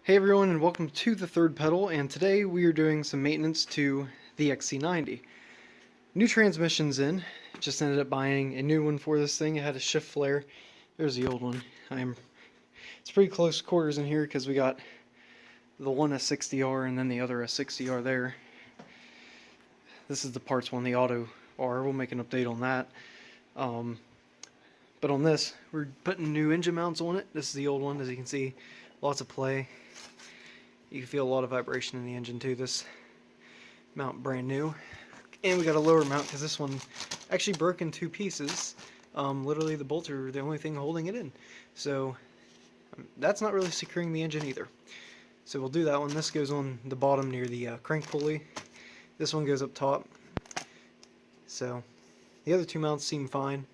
Hey everyone, and welcome to the third pedal, and today we are doing some maintenance to the XC90. New transmission's in. Just ended up buying a new one for this thing. It had a shift flare. There's the old one. It's pretty close quarters in here because we got the one S60R and then the other S60R there. This is the parts one, the Auto R. We'll make an update on that. But on this, we're putting new engine mounts on it. This is the old one, as you can see. Lots of play. You can feel a lot of vibration in the engine too. This mount brand new. And we got a lower mount because this one actually broke in two pieces. Literally the bolts are the only thing holding it in. So that's not really securing the engine either. So we'll do that one. This goes on the bottom near the crank pulley. This one goes up top. So the other two mounts seem fine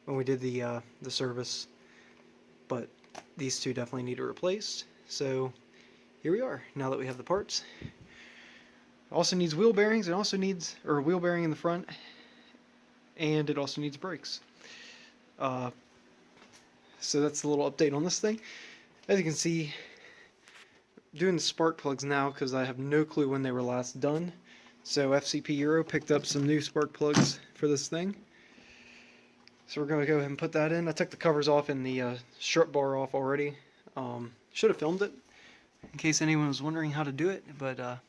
when we did the service, but these two definitely need replaced. So here we are, now that we have the parts. It also needs wheel bearings. It also needs, or a wheel bearing in the front, and it also needs brakes. So that's a little update on this thing. As you can see, doing the spark plugs now because I have no clue when they were last done. So FCP Euro picked up some new spark plugs for this thing. So we're going to go ahead and put that in. I took the covers off and the strut bar off already. Should have filmed it in case anyone was wondering how to do it, but I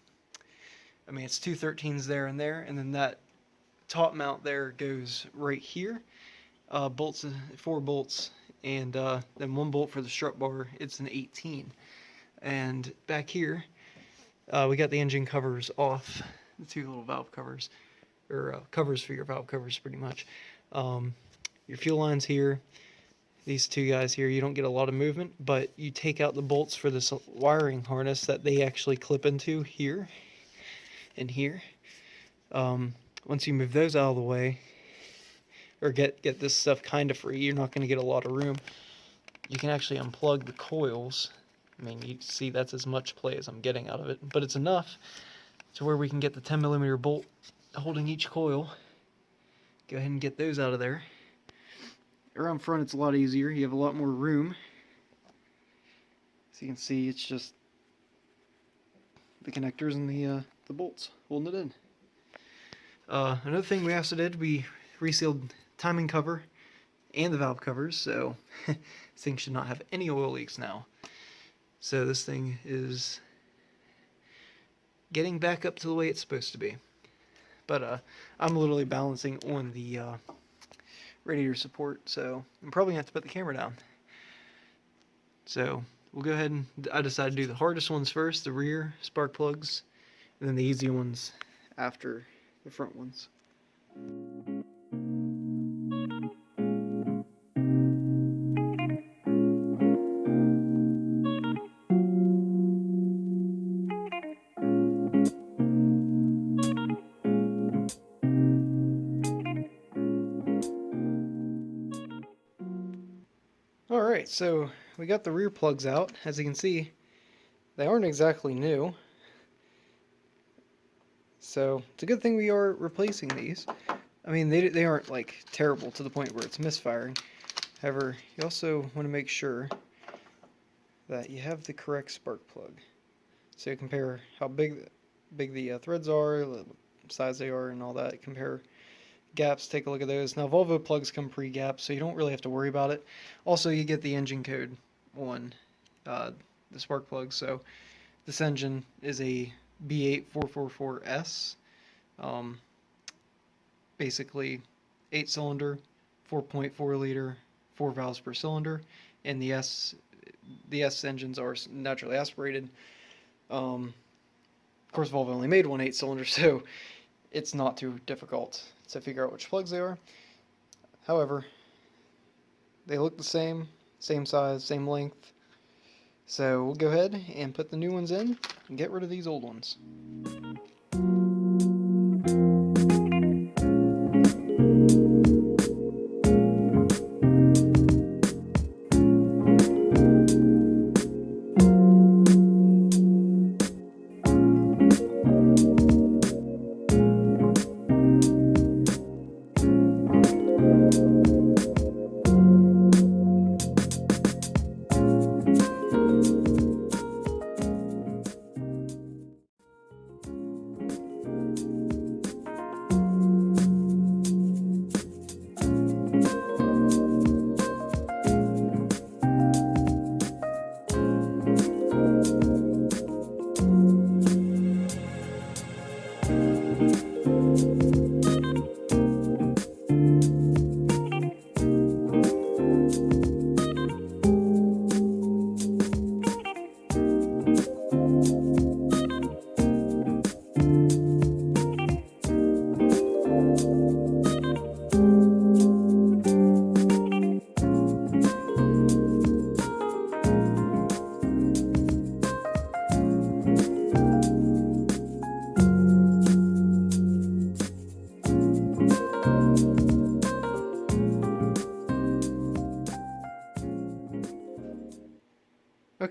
mean, it's two 13s there, and then that top mount there goes right here. Bolts, 4 bolts, and then 1 bolt for the strut bar. It's an 18. And back here, we got the engine covers off, the two little valve covers, or covers for your valve covers, pretty much. Your fuel lines here. These two guys here, you don't get a lot of movement, but you take out the bolts for this wiring harness that they actually clip into here and here. Once you move those out of the way, or get this stuff kind of free, you're not going to get a lot of room. You can actually unplug the coils. I mean, you see that's as much play as I'm getting out of it, but it's enough to where we can get the 10mm bolt holding each coil. Go ahead and get those out of there. Around front it's a lot easier, you have a lot more room. As you can see, it's just the connectors and the bolts holding it in. Another thing we also did, we resealed timing cover and the valve covers, so this thing should not have any oil leaks now. So this thing is getting back up to the way it's supposed to be. But I'm literally balancing on the radiator support, so I'm probably going to have to put the camera down. So we'll go ahead and I decided to do the hardest ones first, the rear spark plugs, and then the easy ones after the front ones. Alright, so we got the rear plugs out. As you can see, they aren't exactly new. So it's a good thing we are replacing these. I mean, they aren't like terrible to the point where it's misfiring. However, you also want to make sure that you have the correct spark plug. So you compare how big the threads are, the size they are, and all that. Compare gaps, take a look at those. Now Volvo plugs come pre-gapped, so you don't really have to worry about it. Also, you get the engine code on the spark plug. So this engine is a B8444S, basically 8-cylinder, 4.4 liter, 4 valves per cylinder, and the S engines are naturally aspirated. Of course, Volvo only made one 8-cylinder, so it's not too difficult to figure out which plugs they are. However, they look the same size, same length. So we'll go ahead and put the new ones in and get rid of these old ones.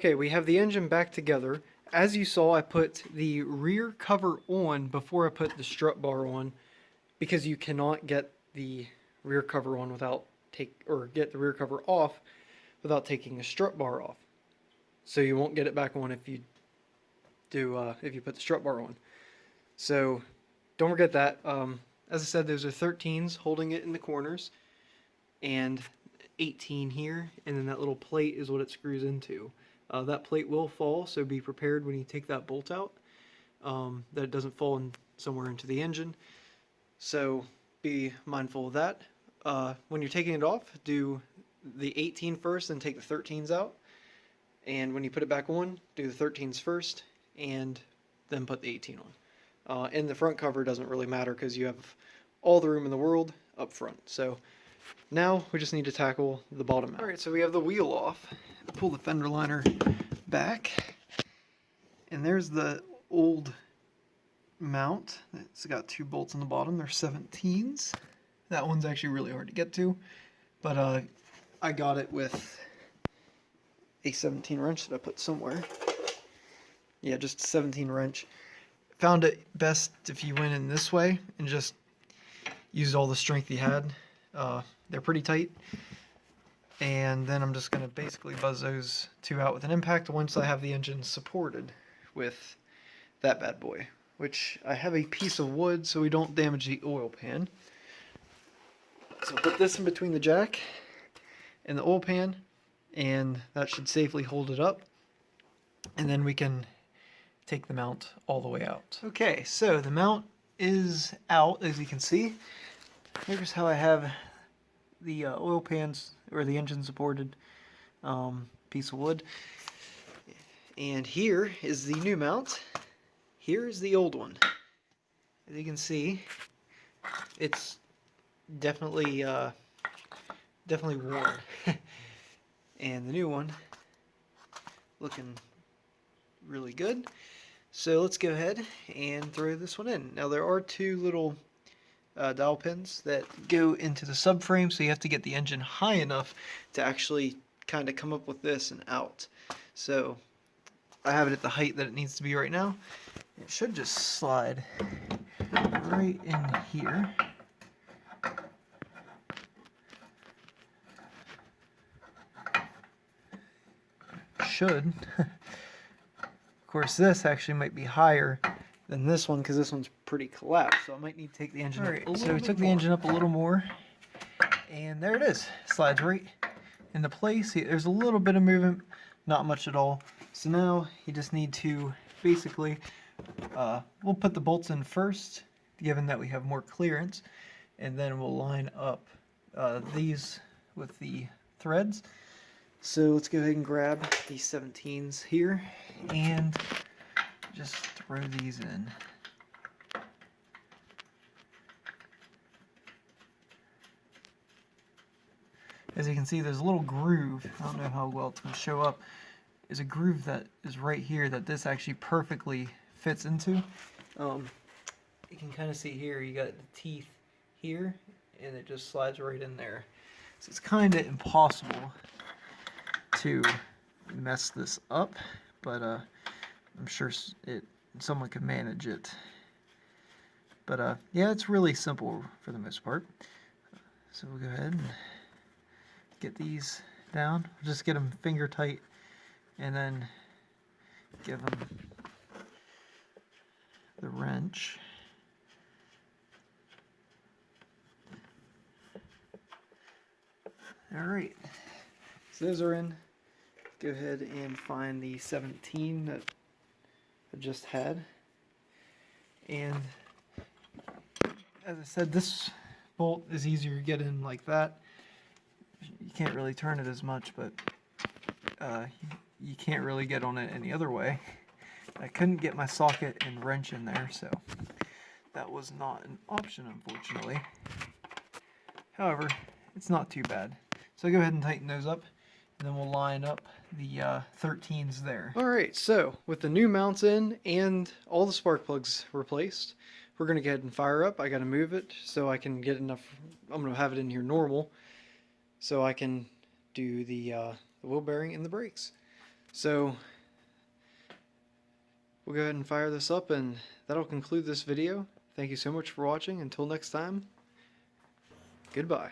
Okay, we have the engine back together. As you saw, I put the rear cover on before I put the strut bar on, because you cannot get the rear cover on without get the rear cover off without taking the strut bar off. So you won't get it back on if you put the strut bar on. So don't forget that. As I said, those are 13s holding it in the corners, and 18 here, and then that little plate is what it screws into. That plate will fall, so be prepared when you take that bolt out, that it doesn't fall somewhere into the engine. So be mindful of that. When you're taking it off, do the 18 first and take the 13s out. And when you put it back on, do the 13s first and then put the 18 on. And the front cover doesn't really matter because you have all the room in the world up front. So now we just need to tackle the bottom mount. Alright, so we have the wheel off. Pull the fender liner back. And there's the old mount. It's got 2 bolts on the bottom. They're 17s. That one's actually really hard to get to. But I got it with a 17 wrench that I put somewhere. Yeah, just a 17 wrench. Found it best if you went in this way and just used all the strength you had. They're pretty tight. And then I'm just going to basically buzz those 2 out with an impact once I have the engine supported with that bad boy. Which I have a piece of wood so we don't damage the oil pan. So put this in between the jack and the oil pan, and that should safely hold it up. And then we can take the mount all the way out. Okay, so the mount is out, as you can see. Here's how I have the oil pans, or the engine supported piece of wood. And here is the new mount. Here is the old one. As you can see, it's definitely worn. And the new one looking really good. So let's go ahead and throw this one in. Now there are 2 little dowel pins that go into the subframe, so you have to get the engine high enough to actually kind of come up with this and out. So I have it at the height that it needs to be right now. It should just slide right in here. Should. Of course, this actually might be higher than this one because this one's pretty collapsed, so I might need to take the engine up a little bit more. So we took the engine up a little more, and there it is. Slides right into place. There's a little bit of movement, not much at all. So now you just need to basically, we'll put the bolts in first, given that we have more clearance, and then we'll line up these with the threads. So let's go ahead and grab these 17s here and just throw these in. As you can see, there's a little groove. I don't know how well it's going to show up. There's a groove that is right here that this actually perfectly fits into. You can kind of see here, you got the teeth here, and it just slides right in there. So it's kind of impossible to mess this up, but I'm sure someone can manage it. But yeah, it's really simple for the most part. So we'll go ahead and get these down. We'll just get them finger tight and then give them the wrench. Alright, so those are in. Go ahead and find the 17 that I just had. And as I said, this bolt is easier to get in like that. You can't really turn it as much, but you can't really get on it any other way. I couldn't get my socket and wrench in there, so that was not an option, unfortunately. However, it's not too bad. So go ahead and tighten those up, and then we'll line up the 13s there. Alright, so with the new mounts in and all the spark plugs replaced, we're going to go ahead and fire up. I got to move it so I can get enough. I'm going to have it in here normal so I can do the wheel bearing and the brakes. So we'll go ahead and fire this up, and that'll conclude this video. Thank you so much for watching. Until next time, goodbye.